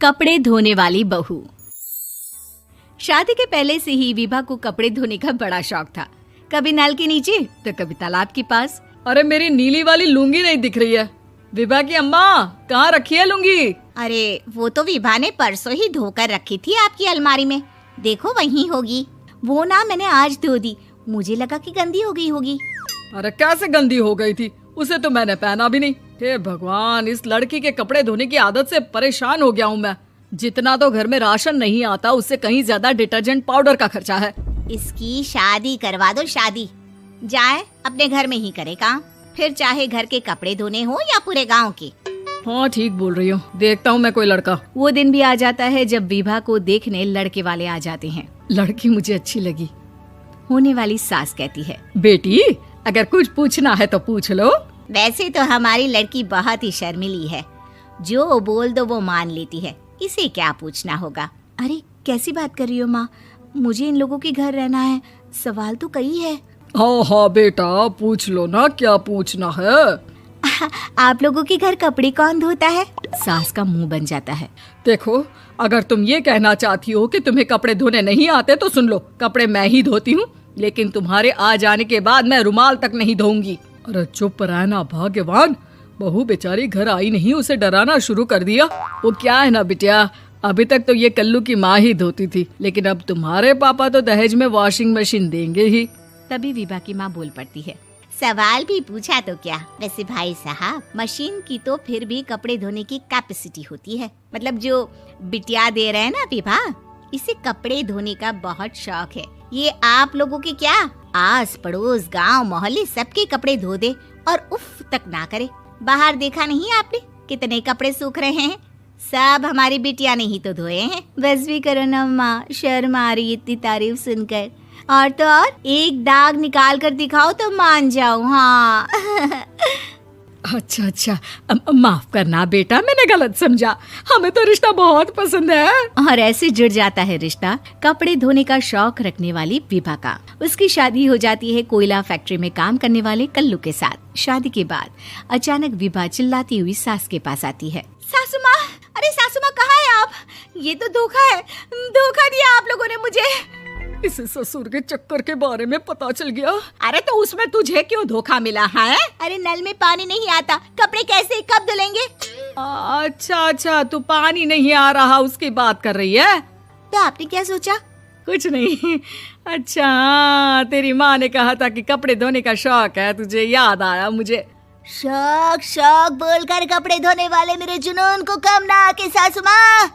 कपड़े धोने वाली बहू। शादी के पहले से ही विभा को कपड़े धोने का बड़ा शौक था। कभी नल के नीचे तो कभी तालाब के पास। अरे मेरी नीली वाली लुंगी नहीं दिख रही है। विभा की अम्मा, कहाँ रखी है लुंगी? अरे वो तो विभा ने परसों ही धोकर रखी थी आपकी अलमारी में, देखो वहीं होगी। वो ना मैंने आज धो दी, मुझे लगा कि गंदी हो गई होगी। अरे कैसे गंदी हो गई थी? उसे तो मैंने पहना भी नहीं। हे भगवान, इस लड़की के कपड़े धोने की आदत से परेशान हो गया हूँ मैं। जितना तो घर में राशन नहीं आता, उससे कहीं ज्यादा डिटर्जेंट पाउडर का खर्चा है। इसकी शादी करवा दो, शादी जाए अपने घर में ही करे काम, फिर चाहे घर के कपड़े धोने हो या पूरे गांव के। हाँ ठीक बोल रही हो, देखता हूँ मैं कोई लड़का। वो दिन भी आ जाता है जब विभा को देखने लड़के वाले आ जाते हैं। लड़की मुझे अच्छी लगी। होने वाली सास कहती है, बेटी अगर कुछ पूछना है तो पूछ लो। वैसे तो हमारी लड़की बहुत ही शर्मीली है, जो बोल दो वो मान लेती है, इसे क्या पूछना होगा। अरे कैसी बात कर रही हो माँ, मुझे इन लोगों के घर रहना है, सवाल तो कई है। हाँ हाँ बेटा, पूछ लो ना, क्या पूछना है। आप लोगों के घर कपड़े कौन धोता है? सास का मुंह बन जाता है। देखो, अगर तुम ये कहना चाहती हो कि तुम्हें कपड़े धोने नहीं आते तो सुन लो, कपड़े मैं ही धोती हूँ, लेकिन तुम्हारे आ जाने के बाद मैं रुमाल तक नहीं धोऊंगी। अरे चुप रहना भाग्यवान, बहू बेचारी घर आई नहीं, उसे डराना शुरू कर दिया। वो क्या है ना बिटिया, अभी तक तो ये कल्लू की माँ ही धोती थी, लेकिन अब तुम्हारे पापा तो दहेज में वॉशिंग मशीन देंगे ही। तभी विभा की माँ बोल पड़ती है, सवाल भी पूछा तो क्या। वैसे भाई साहब, मशीन की तो फिर भी कपड़े धोने की कैपेसिटी होती है। मतलब जो बिटिया दे रहे हैं ना विभा, इसे कपड़े धोने का बहुत शौक है। ये आप लोगों के क्या, आस पड़ोस गांव मोहल्ले सबके कपड़े धो दे और उफ तक ना करे। बाहर देखा नहीं आपने कितने कपड़े सूख रहे हैं? सब हमारी बिटिया ने ही तो धोए हैं। बस भी करो ना माँ, शर्म आ रही इतनी तारीफ सुनकर। और तो और एक दाग निकाल कर दिखाओ तो मान जाऊं। हाँ अच्छा, माफ करना बेटा, मैंने गलत समझा। हमें तो रिश्ता बहुत पसंद है। और ऐसे जुड़ जाता है रिश्ता कपड़े धोने का शौक रखने वाली विभा का। उसकी शादी हो जाती है कोयला फैक्ट्री में काम करने वाले कल्लू के साथ। शादी के बाद अचानक विभा चिल्लाती हुई सास के पास आती है। सासू माँ, अरे सासू माँ कहाँ है आप? ये तो धोखा है, धोखा दिया आप लोगों ने मुझे। इसे ससुर के चक्कर के बारे में पता चल गया। अरे तो उसमें तुझे क्यों धोखा मिला है? अरे नल में पानी नहीं आता, कपड़े कैसे कब धुलेंगे? अच्छा, तू पानी नहीं आ रहा उसकी बात कर रही है। तो आपने क्या सोचा? कुछ नहीं। अच्छा, तेरी माँ ने कहा था कि कपड़े धोने का शौक है तुझे, याद आया मुझे। शौक बोलकर कपड़े धोने वाले मेरे जुनून को कम ना आके सासू माँ,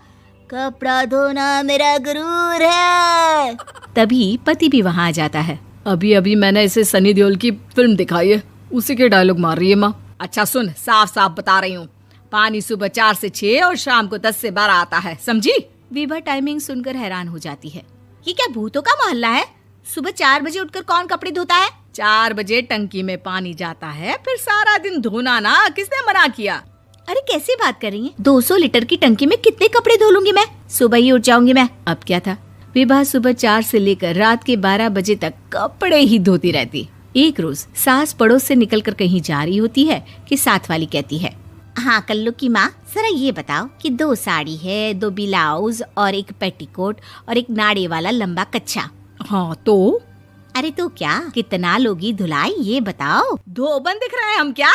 कपड़ा धोना मेरा गुरूर है। तभी पति भी वहाँ आ जाता है। अभी मैंने इसे सनी देओल की फिल्म दिखाई है, उसी के डायलॉग मार रही है माँ। अच्छा सुन, साफ साफ बता रही हूँ, पानी सुबह 4 से 6 और शाम को 10 से 12 आता है, समझी? विभा टाइमिंग सुनकर हैरान हो जाती है। ये क्या भूतों का मोहल्ला है? सुबह 4 बजे उठकर कौन कपड़े धोता है? 4 बजे टंकी में पानी जाता है, फिर सारा दिन धोना ना, किसने मना किया? अरे कैसी बात कर रही हैं? 200 लीटर की टंकी में कितने कपड़े धो लूंगी मैं, सुबह ही उठ जाऊंगी मैं। अब क्या था, विभा सुबह 4 से लेकर रात के 12 बजे तक कपड़े ही धोती रहती। एक रोज सास पड़ोस से निकलकर कहीं जा रही होती है कि साथ वाली कहती है, हाँ कल्लू की माँ, जरा ये बताओ कि 2 साड़ी है, 2 ब्लाउज और एक पेटीकोट और एक नाड़े वाला लंबा कच्छा। हाँ तो? अरे तो क्या, कितना लोगी धुलाई ये बताओ। धोबन दिख रहे हैं हम क्या?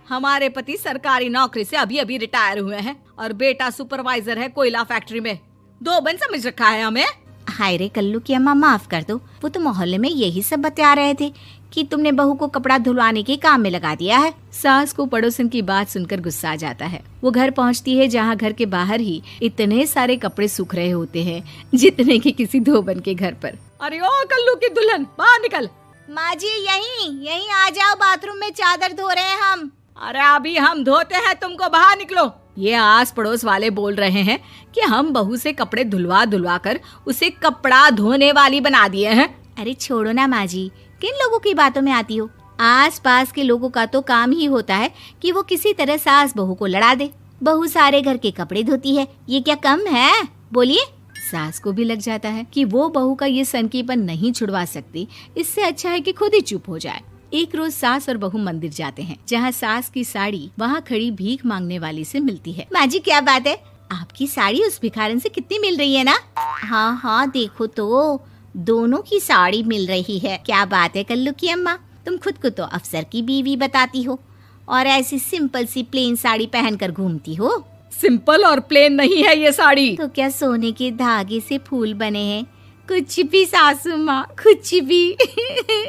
हमारे पति सरकारी नौकरी से अभी रिटायर हुए हैं और बेटा सुपरवाइजर है कोयला फैक्ट्री में। धोबन समझ रखा है हमें? हाय रे कल्लू की अम्मा, माफ कर दो, वो तो मोहल्ले में यही सब बता रहे थे कि तुमने बहू को कपड़ा धुलवाने के काम में लगा दिया है। सास को पड़ोसन की बात सुनकर गुस्सा आ जाता है। वो घर पहुंचती है जहां घर के बाहर ही इतने सारे कपड़े सूख रहे होते हैं जितने कि किसी धोबन के घर पर। अरे ओ कल्लू की दुल्हन, बाहर निकल। माँ जी यहीं आ जाओ, बाथरूम में चादर धो रहे हैं हम। अरे अभी हम धोते हैं, तुमको बाहर निकलो। ये आस पड़ोस वाले बोल रहे हैं कि हम बहू से कपड़े धुलवा कर उसे कपड़ा धोने वाली बना दिए हैं। अरे छोड़ो ना माँ जी, किन लोगों की बातों में आती हो? आस पास के लोगों का तो काम ही होता है कि वो किसी तरह सास बहू को लड़ा दे। बहू सारे घर के कपड़े धोती है, ये क्या कम है? बोलिए। सास को भी लग जाता है कि वो बहू का ये सनकीपन नहीं छुड़वा सकती, इससे अच्छा है कि खुद ही चुप हो जाए। एक रोज सास और बहू मंदिर जाते हैं, जहाँ सास की साड़ी वहाँ खड़ी भीख मांगने वाली से मिलती है। माँ जी क्या बात है, आपकी साड़ी उस भिखारन से कितनी मिल रही है ना? हाँ हाँ देखो तो दोनों की साड़ी मिल रही है। क्या बात है कल्लू की अम्मा, तुम खुद को तो अफसर की बीवी बताती हो और ऐसी सिंपल सी प्लेन साड़ी पहनकर घूमती हो। सिंपल और प्लेन नहीं है ये साड़ी। तो क्या सोने के धागे से फूल बने हैं? कुछ भी सासू माँ, कुछ भी।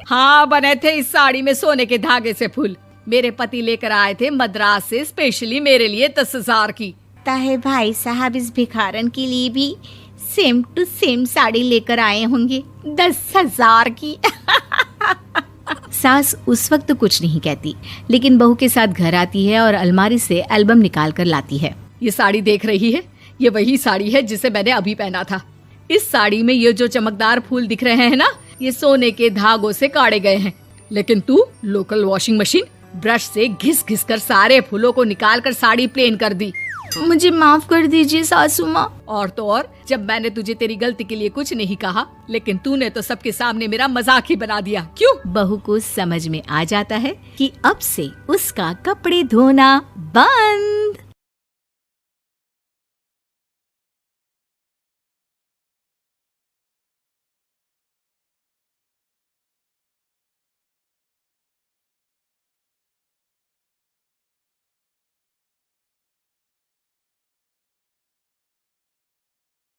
हाँ बने थे इस साड़ी में सोने के धागे से फूल। मेरे पति लेकर आए थे मद्रास से स्पेशली मेरे लिए 10,000 की। ताहे भाई साहब इस भिखारन के लिए भी सेम टू सेम साड़ी लेकर आए होंगे 10,000 की। सास उस वक्त तो कुछ नहीं कहती, लेकिन बहू के साथ घर आती है और अलमारी से एल्बम निकाल कर लाती है। ये साड़ी देख रही है, ये वही साड़ी है जिसे मैंने अभी पहना था। इस साड़ी में ये जो चमकदार फूल दिख रहे हैं ना, ये सोने के धागों से काटे गए हैं। लेकिन तू लोकल वॉशिंग मशीन ब्रश से घिस घिस कर सारे फूलों को निकाल कर साड़ी प्लेन कर दी। मुझे माफ कर दीजिए सासू माँ। और तो और, जब मैंने तुझे तेरी गलती के लिए कुछ नहीं कहा, लेकिन तूने तो सबके सामने मेरा मजाक ही बना दिया। क्यों? बहू को समझ में आ जाता है कि अब से उसका कपड़े धोना बंद।